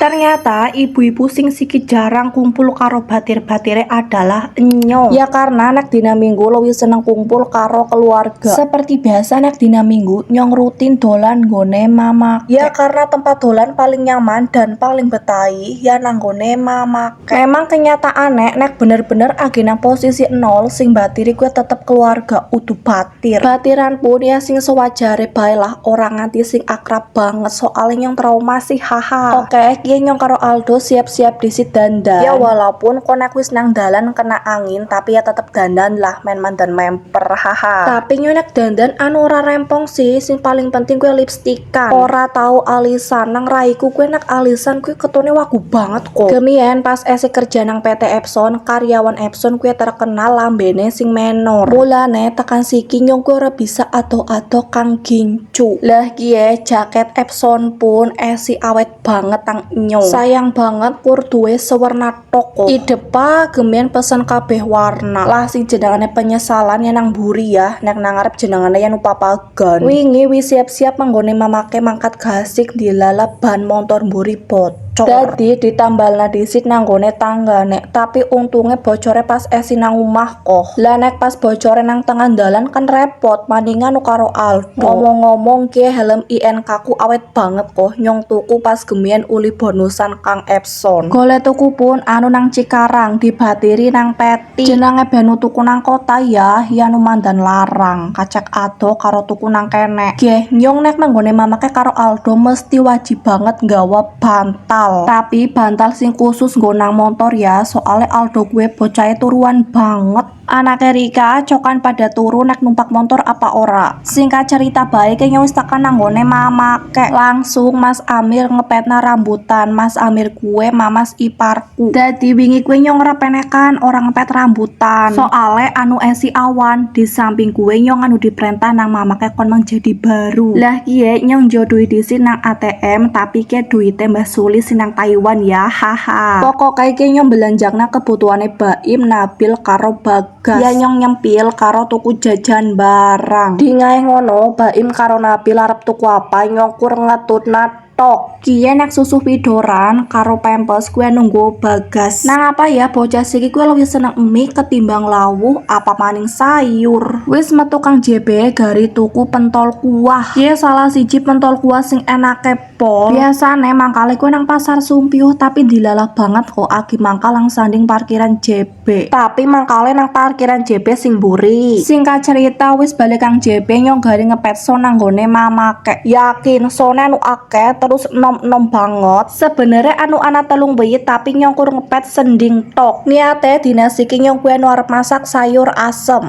Ternyata ibu-ibu sing sikit jarang kumpul karo batir-batire adalah enyo. Ya karena nek dina minggu luwih seneng kumpul karo keluarga. Seperti biasa nek dina minggu nyong rutin dolan nggone mama. Ya karena tempat dolan paling nyaman dan paling betahi ya nanggone mama. Memang kenyataan nek bener-bener agena posisi nol sing batiri gue tetep keluarga udu batir. Batiran pun ya sing sewajare bae lah, orang nganti sing akrab banget soalnya nyong trauma sih haha. Oke, nyong karo Aldo siap-siap disit dandan. Ya walaupun konek wis nang dalan kena angin tapi ya tetep dandan lah, main mandan memper haha. Tapi nyonek dandan anu ora rempong sih, sing paling penting gue lipstikan. Ora tahu alisan nang raiku gue nak alisan gue ketone wagu banget kok. Gemien pas esi kerja nang PT Epson, karyawan Epson gue terkenal lambene sing menor. Mulane tekan siki nyong gue ora bisa ado-ado kang gincu. Lah kie jaket Epson pun esi awet banget tang sayang banget pur duwe sewarna toko. Idepa gemien pesen kabeh warna. Lah sing jenengane penyesalan ya nang buri ya, nek nang ngarep jenengane ya nupa pagan. Wingi wis siap-siap manggone mamake mangkat gasik dilalap ban motor buri bot. Dadi ditambalna disit nanggone tanggane, tapi untungnya bocore pas esi nang omah kok. Lah nek pas bocore nang tengah dalan kan repot, mendingan karo Aldo. Ngomong-ngomong ki helm INK ku awet banget kok, nyong tuku pas gemien uli bonusan kang Epson. Golek tuku pun anu nang Cikarang, dibatiri nang Peti. Jenenge benu tuku nang kota ya, yanu mandan larang. Kacek ado karo tuku nang kene. Nggih, nyong nek nanggone mamake karo Aldo mesti wajib banget nggawa bantal. Tapi bantal sing khusus nggonang motor ya, soalnya Aldo gue bocahnya turuan banget. Anak Rika cokan pada turu nek numpak motor apa ora. Singkat cerita baik kayaknya wis tekan nanggone mama kek langsung Mas Amir ngepetna rambutan. Mas Amir gue mamas iparku. Dadi wingi gue nyong repenekan orang ngepet rambutan. Soale anu esi awan di samping gue nyong anu diperintah nang mama kek kon mang jadi baru. Lah kie nyong jodohi disin nang ATM tapi ke duite Mbah Suli sinang Taiwan ya haha. Pokok kayak nyong belanjangna kebutuhane Baim, Nabil karo Bagas. Ya nyong nyempil karo tuku jajan barang. Di ngae ngono Baim karo Nabil arep tuku apa nyong kur ngetutna tok. Kie nek susu pidoran karo Pampers gue nunggu Bagas. Nah apa ya bocah siki gue lebih seneng mie ketimbang lawuh apa maning sayur. Wis metu kang JB gari tuku pentol kuah. Kie salah siji pentol kuah sing enake pol. Biasane mangkale gue nang pasar Sumpiyuh tapi dilalah banget kok agi mangkal lang sanding parkiran JB. Tapi mangkale nang parkiran JB sing buri. Singkat cerita wis balik kang JB nyong gari ngepet so nanggone mama kek. Yakin sone anu akeh terus nom-nom banget. Sebenarnya anu ana telung bayi tapi nyong kur ngepet sending tok. Niate dina siki nyong gue anu arep masak sayur asem.